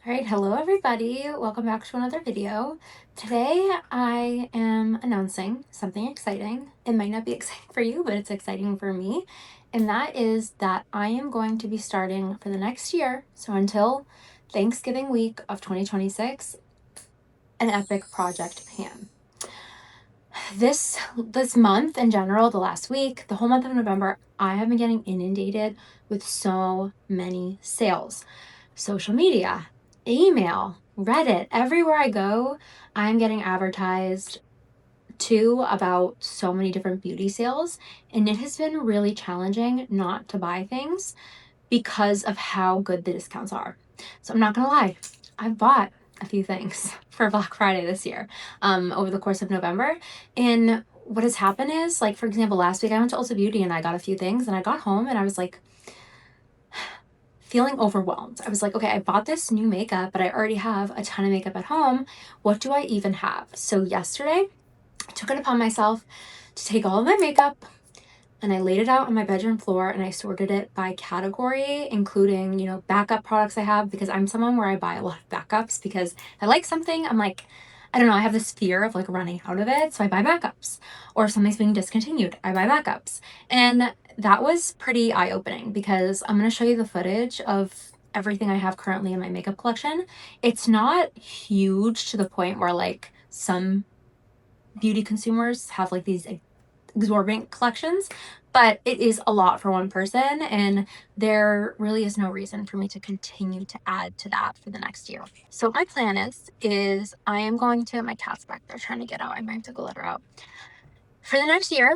All right, hello everybody. Welcome back to another video. Today I am announcing something exciting. It might not be exciting for you, but it's exciting for me. And that is that I am going to be starting for the next year, so until Thanksgiving week of 2026, an epic project pan. This month in general, the last week, the whole month of November, I have been getting inundated with so many sales. Social media, email, Reddit, everywhere I go, I'm getting advertised to about so many different beauty sales. And it has been really challenging not to buy things because of how good the discounts are. So I'm not gonna lie, I've bought a few things for Black Friday this year, over the course of November. And what has happened is, like, for example, last week I went to Ulta Beauty and I got a few things and I got home and I was like, feeling overwhelmed. I was like, okay, I bought this new makeup, but I already have a ton of makeup at home. What do I even have? So yesterday, I took it upon myself to take all of my makeup and I laid it out on my bedroom floor and I sorted it by category, including, backup products I have, because I'm someone where I buy a lot of backups because I like something. I'm like, I don't know, I have this fear of like running out of it. So I buy backups. Or if something's being discontinued, I buy backups. And that was pretty eye-opening because I'm going to show you the footage of everything I have currently in my makeup collection. It's not huge to the point where like some beauty consumers have like these exorbitant collections, but it is a lot for one person, and there really is no reason for me to continue to add to that for the next year. So my plan is I am going to, my cat's back there trying to get out. I might have to go let her out. For the next year,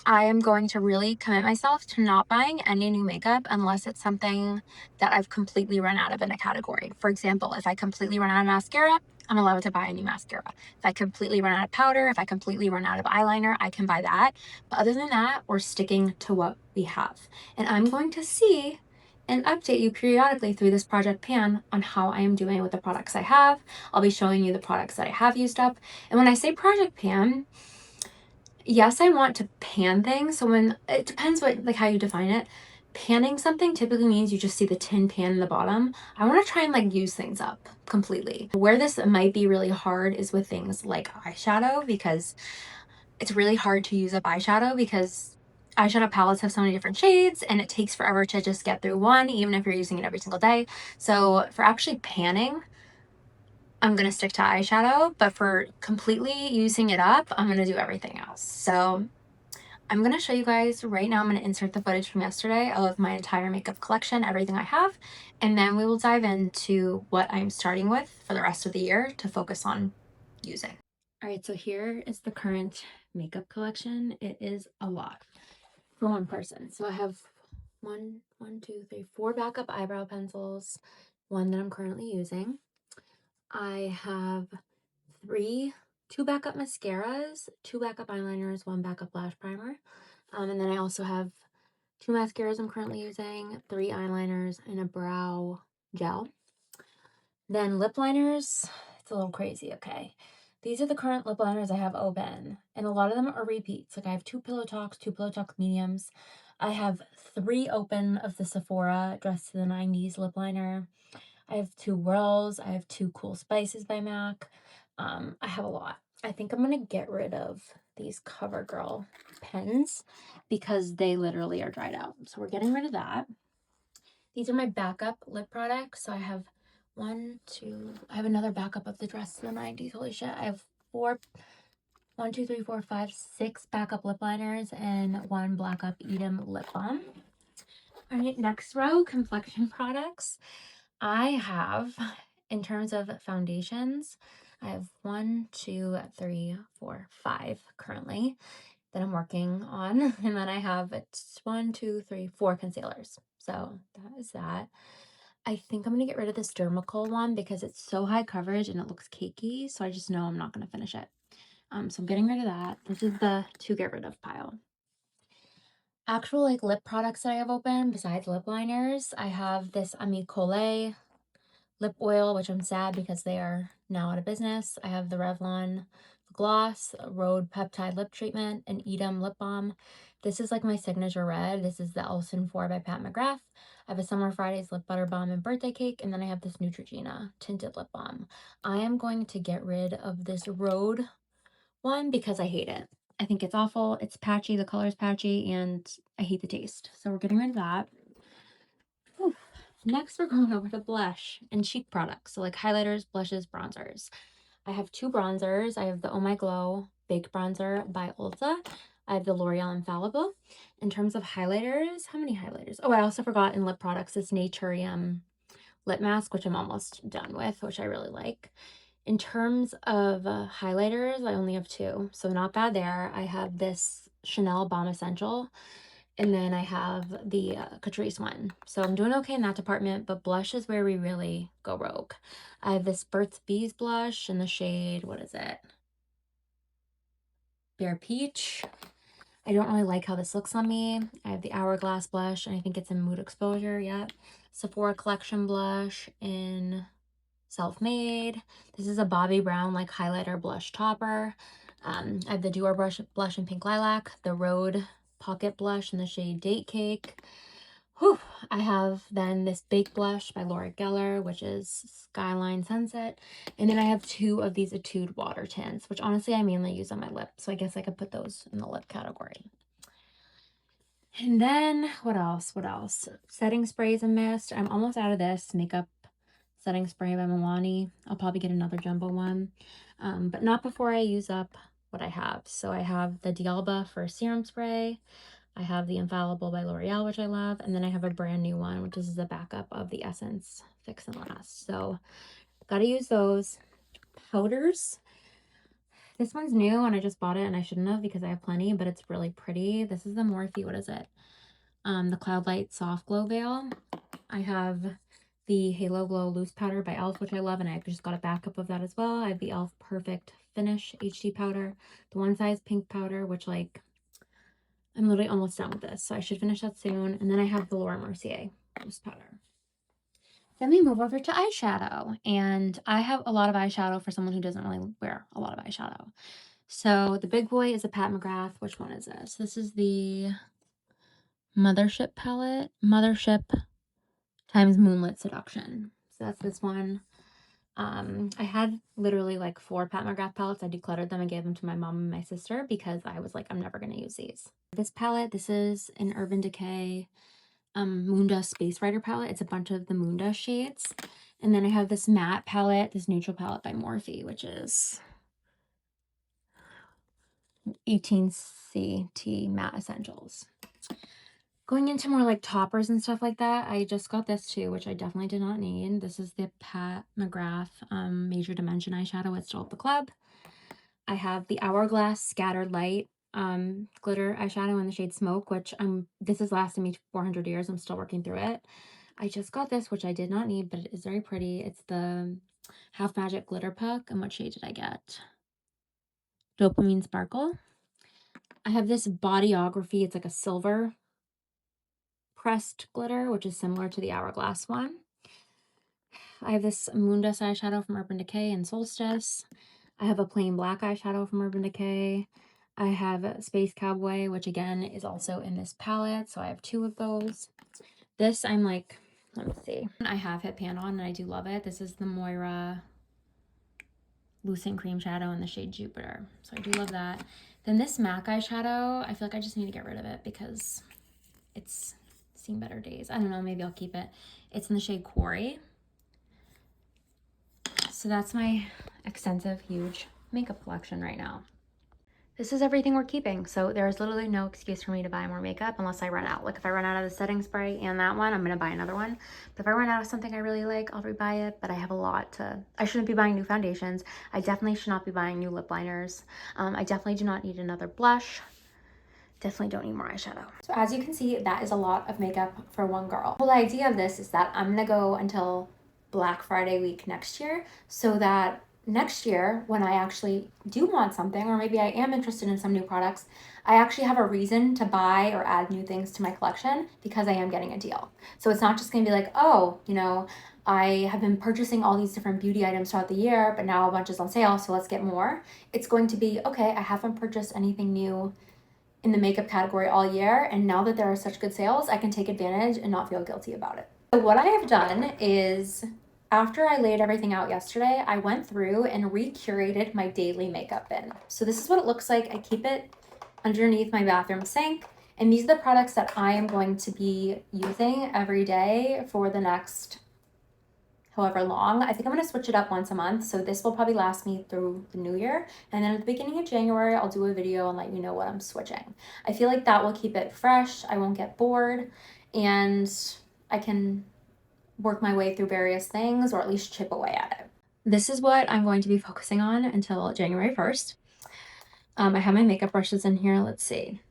I am going to really commit myself to not buying any new makeup unless it's something that I've completely run out of in a category. For example, if I completely run out of mascara, I'm allowed to buy a new mascara. If I completely run out of powder, if I completely run out of eyeliner, I can buy that. But other than that, we're sticking to what we have. And I'm going to see and update you periodically through this project pan on how I am doing with the products I have. I'll be showing you the products that I have used up. And when I say project pan, yes, I want to pan things. So when it depends like how you define it. Panning something typically means you just see the tin pan in the bottom. I want to try and like use things up completely. Where this might be really hard is with things like eyeshadow, because it's really hard to use up eyeshadow because eyeshadow palettes have so many different shades and it takes forever to just get through one, even if you're using it every single day. So for actually panning, I'm going to stick to eyeshadow, but for completely using it up, I'm going to do everything else. So I'm going to show you guys right now. I'm going to insert the footage from yesterday of my entire makeup collection, everything I have, and then we will dive into what I'm starting with for the rest of the year to focus on using. All right, so here is the current makeup collection. It is a lot for one person. So I have four backup eyebrow pencils, one that I'm currently using. I have two backup mascaras, two backup eyeliners, one backup lash primer. And then I also have two mascaras I'm currently using, three eyeliners, and a brow gel. Then lip liners, it's a little crazy, okay? These are the current lip liners I have open, and a lot of them are repeats. Like I have two Pillow Talks, two Pillow Talk mediums. I have three open of the Sephora Dress to the 90s lip liner. I have two Whirls. I have two Cool Spices by MAC. I have a lot. I think I'm going to get rid of these CoverGirl pens because they literally are dried out. So we're getting rid of that. These are my backup lip products. So I have I have another backup of the Dress to the 90s. Holy shit. I have six backup lip liners and one Black Up Edam lip balm. All right, next row, complexion products. I have, in terms of foundations, I have 5 currently that I'm working on. And then I have four concealers. So that is that. I think I'm going to get rid of this Dermacol one because it's so high coverage and it looks cakey. So I just know I'm not going to finish it. So I'm getting rid of that. This is the to get rid of pile. Actual like lip products that I have open besides lip liners, I have this Amicole lip oil, which I'm sad because they are now out of business. I have the Revlon gloss, Rhode peptide lip treatment, and Edam lip balm. This is like my signature red. This is the Elson 4 by Pat McGrath. I have a Summer Fridays lip butter balm and birthday cake, and then I have this Neutrogena tinted lip balm. I am going to get rid of this Rhode one because I hate it. I think it's awful. It's patchy, the color is patchy, and I hate the taste. So we're getting rid of that. Whew. Next, we're going over to blush and cheek products. So like highlighters, blushes, bronzers. I have two bronzers. I have the Oh My Glow Baked Bronzer by Ulta. I have the L'Oreal Infallible. In terms of highlighters, how many highlighters? Oh, I also forgot in lip products, this Naturium lip mask, which I'm almost done with, which I really like. In terms of highlighters, I only have two, so not bad there. I have this Chanel Balm Essential, and then I have the Catrice one. So I'm doing okay in that department, but blush is where we really go rogue. I have this Burt's Bees blush in the shade, what is it? Bare Peach. I don't really like how this looks on me. I have the Hourglass blush, and I think it's in Mood Exposure, yep. Sephora Collection blush in Self-Made. This is a Bobbi Brown like highlighter blush topper. I have the Dior blush in Pink Lilac, the Rhode Pocket blush in the shade Date Cake. Whew. I have then this Baked blush by Laura Geller, which is Skyline Sunset. And then I have two of these Etude water tints, which honestly I mainly use on my lip. So I guess I could put those in the lip category. And then what else? What else? Setting sprays and mist. I'm almost out of this makeup setting spray by Milani. I'll probably get another jumbo one, but not before I use up what I have. So I have the D'Alba for serum spray. I have the Infallible by L'Oreal, which I love. And then I have a brand new one, which is the backup of the Essence Fix and Last. So gotta use those. Powders. This one's new and I just bought it and I shouldn't have because I have plenty, but it's really pretty. This is the Morphe, what is it? The Cloud Light Soft Glow Veil. I have the Halo Glow Loose Powder by e.l.f., which I love, and I just got a backup of that as well. I have the e.l.f. Perfect Finish HD Powder, the One Size Pink Powder, which, like, I'm literally almost done with this, so I should finish that soon. And then I have the Laura Mercier Loose Powder. Then we move over to eyeshadow, and I have a lot of eyeshadow for someone who doesn't really wear a lot of eyeshadow. So the big boy is a Pat McGrath. Which one is this? This is the Mothership palette. Mothership times Moonlit Seduction. So that's this one. I had literally like 4 Pat McGrath palettes. I decluttered them and gave them to my mom and my sister because I was like, I'm never going to use these. This palette, this is an Urban Decay Moondust Space Rider palette. It's a bunch of the Moondust shades. And then I have this matte palette, this neutral palette by Morphe, which is 18CT Matte Essentials. Going into more like toppers and stuff like that, I just got this too, which I definitely did not need. This is the Pat McGrath Major Dimension eyeshadow. It's still at the club. I have the Hourglass Scattered Light glitter eyeshadow in the shade Smoke, which this has lasted me 400 years. I'm still working through it. I just got this, which I did not need, but it is very pretty. It's the Half Magic Glitter Puck. And what shade did I get? Dopamine Sparkle. I have this Bodyography. It's like a silver pressed glitter, which is similar to the Hourglass one. I have this Moondust eyeshadow from Urban Decay and Solstice. I have a plain black eyeshadow from Urban Decay. I have Space Cowboy, which again is also in this palette, so I have 2 of those. This I'm like, let me see. I have hit pan on and I do love it. This is the Moira Lucent Cream Shadow in the shade Jupiter, so I do love that. Then this MAC eyeshadow, I feel like I just need to get rid of it because it's seen better days. I don't know, maybe I'll keep it. It's in the shade Quarry. So that's my extensive, huge makeup collection right now. This is everything we're keeping. So there's literally no excuse for me to buy more makeup unless I run out. Like if I run out of the setting spray and that one, I'm gonna buy another one. But if I run out of something I really like, I'll rebuy it. But I have a lot to, I shouldn't be buying new foundations. I definitely should not be buying new lip liners. I definitely do not need another blush. Definitely don't need more eyeshadow. So as you can see, that is a lot of makeup for one girl. The whole idea of this is that I'm gonna go until Black Friday week next year, so that next year when I actually do want something, or maybe I am interested in some new products, I actually have a reason to buy or add new things to my collection because I am getting a deal. So it's not just gonna be like, oh, you know, I have been purchasing all these different beauty items throughout the year, but now a bunch is on sale, so let's get more. It's going to be, okay, I haven't purchased anything new in the makeup category all year, and now that there are such good sales, I can take advantage and not feel guilty about it. So what I have done is, after I laid everything out yesterday, I went through and re-curated my daily makeup bin. So this is what it looks like. I keep it underneath my bathroom sink, and these are the products that I am going to be using every day for the next however long. I think I'm going to switch it up once a month, so this will probably last me through the new year, and then at the beginning of January I'll do a video and let you know what I'm switching. I feel like that will keep it fresh, I won't get bored, and I can work my way through various things, or at least chip away at it. This is what I'm going to be focusing on until January 1st. I have my makeup brushes in here. Let's see.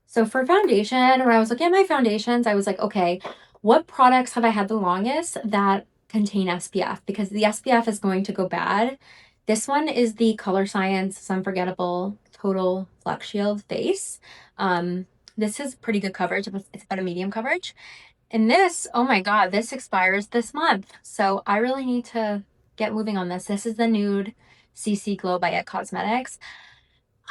So for foundation, when I was looking at my foundations, I was like, okay, what products have I had the longest that contain SPF? Because the SPF is going to go bad. This one is the Color Science Unforgettable Total Flex Shield Face. This is pretty good coverage. It's about a medium coverage. And this, oh my God, this expires this month. So I really need to get moving on this. This is the Nude CC Glow by It Cosmetics.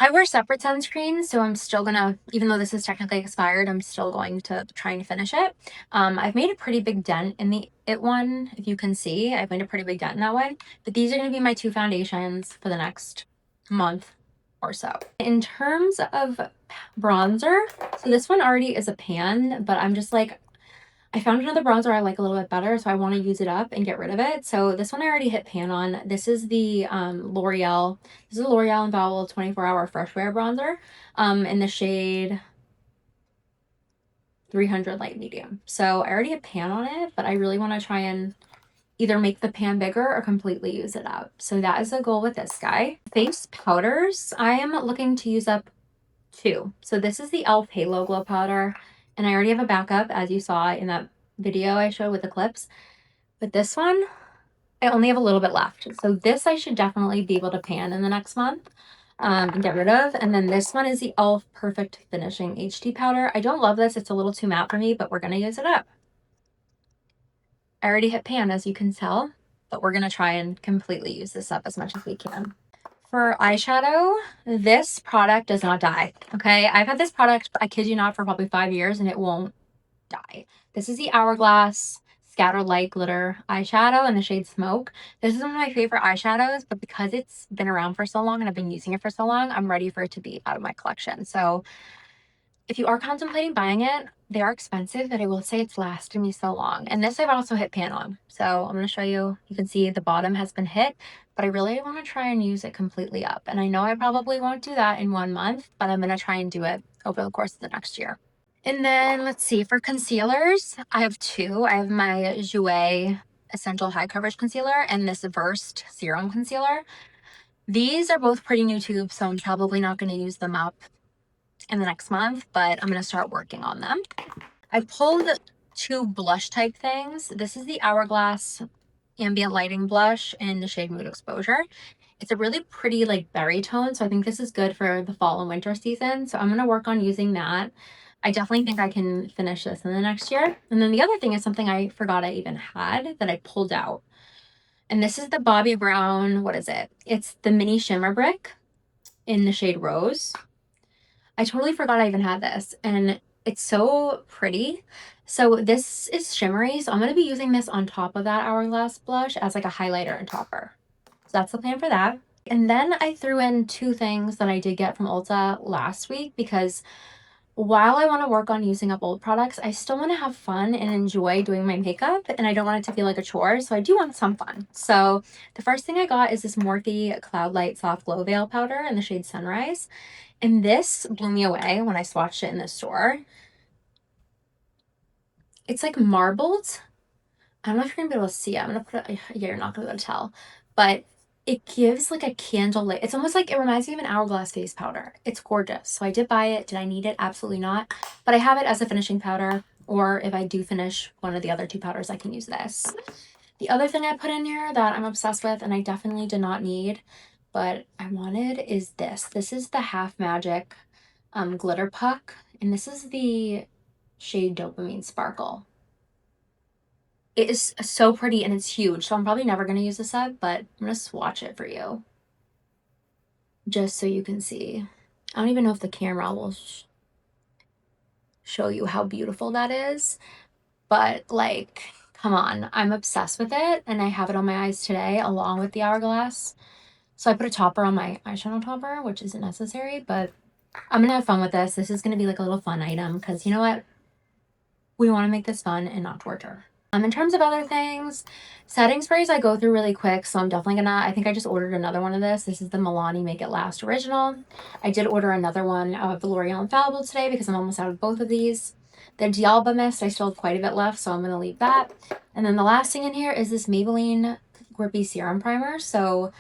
I wear separate sunscreens, so I'm still gonna, even though this is technically expired, I'm still going to try and finish it. I've made a pretty big dent in the It one, if you can see. I've made a pretty big dent in that one. But these are gonna be my two foundations for the next month or so. In terms of bronzer, so this one already is a pan, but I'm just like, I found another bronzer I like a little bit better, so I want to use it up and get rid of it. So this one I already hit pan on. This is the L'Oreal. This is a L'Oreal Infallible 24-Hour Fresh Wear Bronzer in the shade 300 Light Medium. So I already hit pan on it, but I really want to try and either make the pan bigger or completely use it up. So that is the goal with this guy. Face powders, I am looking to use up two. So this is the e.l.f. Halo Glow Powder, and I already have a backup, as you saw in that video I showed with the clips. But this one, I only have a little bit left. So this I should definitely be able to pan in the next month and get rid of. And then this one is the e.l.f. Perfect Finishing HD Powder. I don't love this. It's a little too matte for me, but we're going to use it up. I already hit pan, as you can tell, but we're going to try and completely use this up as much as we can. For eyeshadow, this product does not die, okay? I've had this product, I kid you not, for probably 5 years, and it won't die. This is the Hourglass Scatter Light Glitter eyeshadow in the shade Smoke. This is one of my favorite eyeshadows, but because it's been around for so long and I've been using it for so long, I'm ready for it to be out of my collection. So if you are contemplating buying it, they are expensive, but I will say it's lasted me so long. And this I've also hit pan on. So I'm going to show you. You can see the bottom has been hit, but I really want to try and use it completely up. And I know I probably won't do that in 1 month, but I'm going to try and do it over the course of the next year. And then let's see, for concealers, I have two. I have my Jouer Essential High Coverage Concealer and this Versed Serum Concealer. These are both pretty new tubes, so I'm probably not going to use them up in the next month, but I'm going to start working on them. I pulled two blush type things. This is the Hourglass Ambient Lighting Blush in the shade Mood Exposure. It's a really pretty like berry tone, so I think this is good for the fall and winter season. So I'm going to work on using that. I definitely think I can finish this in the next year. And then the other thing is something I forgot I even had that I pulled out. And this is the Bobbi Brown, what is it? It's the Mini Shimmer Brick in the shade Rose. I totally forgot I even had this, and it's so pretty. So this is shimmery, so I'm going to be using this on top of that Hourglass blush as like a highlighter and topper. So that's the plan for that. And then I threw in two things that I did get from Ulta last week, because while I want to work on using up old products, I still want to have fun and enjoy doing my makeup, and I don't want it to feel like a chore, so I do want some fun. So the first thing I got is this Morphe Cloud Light Soft Glow Veil Powder in the shade Sunrise. And this blew me away when I swatched it in the store. It's like marbled. I don't know if you're gonna be able to see it. I'm gonna put it, yeah, you're not gonna be able to tell. But it gives like a candle light. It's almost like, it reminds me of an Hourglass face powder. It's gorgeous. So I did buy it. Did I need it? Absolutely not. But I have it as a finishing powder. Or if I do finish one of the other two powders, I can use this. The other thing I put in here that I'm obsessed with, and I definitely did not need, but I wanted, is this. This is the Half Magic glitter puck, and this is the shade Dopamine Sparkle. It is so pretty and it's huge, so I'm probably never going to use this up, but I'm going to swatch it for you just so you can see. I don't even know if the camera will show you how beautiful that is, but like, come on, I'm obsessed with it, and I have it on my eyes today along with the Hourglass. So I put a topper on my eyeshadow topper, which isn't necessary, but I'm gonna have fun with this. This is gonna be like a little fun item because you know what? We want to make this fun and not torture. In terms of other things, setting sprays I go through really quick, so I'm definitely gonna, I think I just ordered another one of this. This is the Milani Make It Last Original. I did order another one of the L'Oreal Infallible today because I'm almost out of both of these. The D'Alba Mist, I still have quite a bit left, so I'm gonna leave that. And then the last thing in here is this Maybelline Grippy Serum Primer. So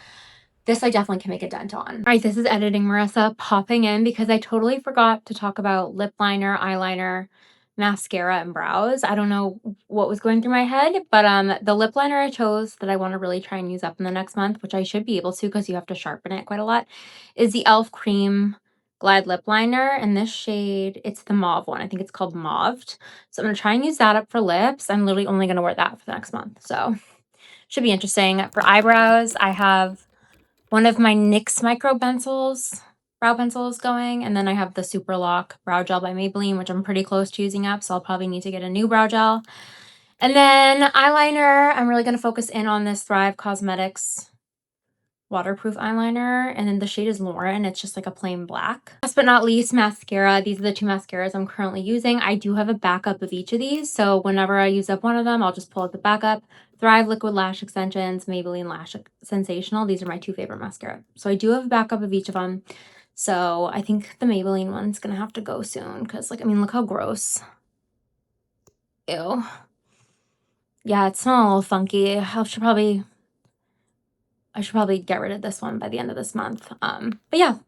this I definitely can make a dent on. All right, this is editing Marissa popping in because I totally forgot to talk about lip liner, eyeliner, mascara, and brows. I don't know what was going through my head, but the lip liner I chose that I want to really try and use up in the next month, which I should be able to because you have to sharpen it quite a lot, is the e.l.f. Cream Glide Lip Liner. And this shade, it's the mauve one. I think it's called Mauved. So I'm going to try and use that up for lips. I'm literally only going to wear that for the next month. So should be interesting. For eyebrows, I have one of my NYX micro pencils, brow pencils going, and then I have the Super Lock Brow Gel by Maybelline, which I'm pretty close to using up, so I'll probably need to get a new brow gel. And then eyeliner, I'm really going to focus in on this Thrive Cosmetics waterproof eyeliner, and then the shade is Lauren. It's just like a plain black. Last but not least, mascara. These are the two mascaras I'm currently using. I do have a backup of each of these, so whenever I use up one of them, I'll just pull out the backup. Thrive Liquid Lash Extensions, Maybelline Lash Sensational. These are my two favorite mascara. So I do have a backup of each of them. So I think the Maybelline one's gonna have to go soon because, like, I mean, look how gross. Ew. Yeah, it's smelling a little funky. I should probably get rid of this one by the end of this month. But yeah,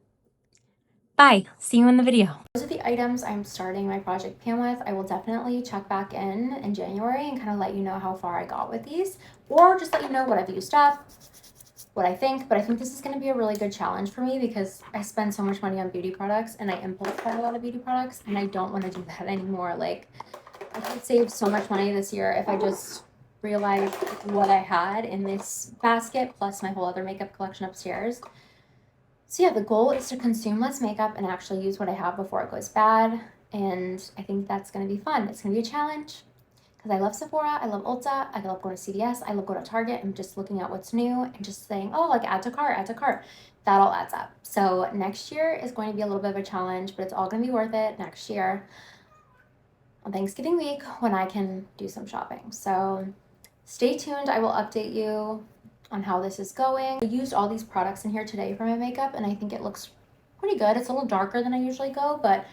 bye. See you in the video. Those are the items I'm starting my project pan with. I will definitely check back in January and kind of let you know how far I got with these, or just let you know what I've used up, what I think. But I think this is going to be a really good challenge for me because I spend so much money on beauty products and I impulse buy a lot of beauty products, and I don't want to do that anymore. Like, I could save so much money this year if I just realized what I had in this basket plus my whole other makeup collection upstairs. So yeah, the goal is to consume less makeup and actually use what I have before it goes bad. And I think that's going to be fun. It's going to be a challenge because I love Sephora, I love Ulta, I love going to CVS, I love going to Target and just looking at what's new and just saying, oh, like add to cart, add to cart. That all adds up. So next year is going to be a little bit of a challenge, but it's all going to be worth it next year on Thanksgiving week when I can do some shopping. So stay tuned. I will update you on how this is going. I used all these products in here today for my makeup, and I think it looks pretty good. It's a little darker than I usually go, but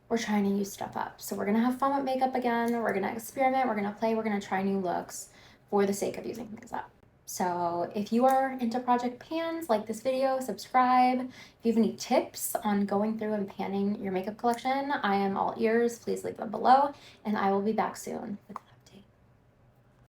we're trying to use stuff up. So we're going to have fun with makeup again. We're going to experiment. We're going to play. We're going to try new looks for the sake of using things up. So if you are into project pans, like this video, subscribe. If you have any tips on going through and panning your makeup collection, I am all ears. Please leave them below, and I will be back soon with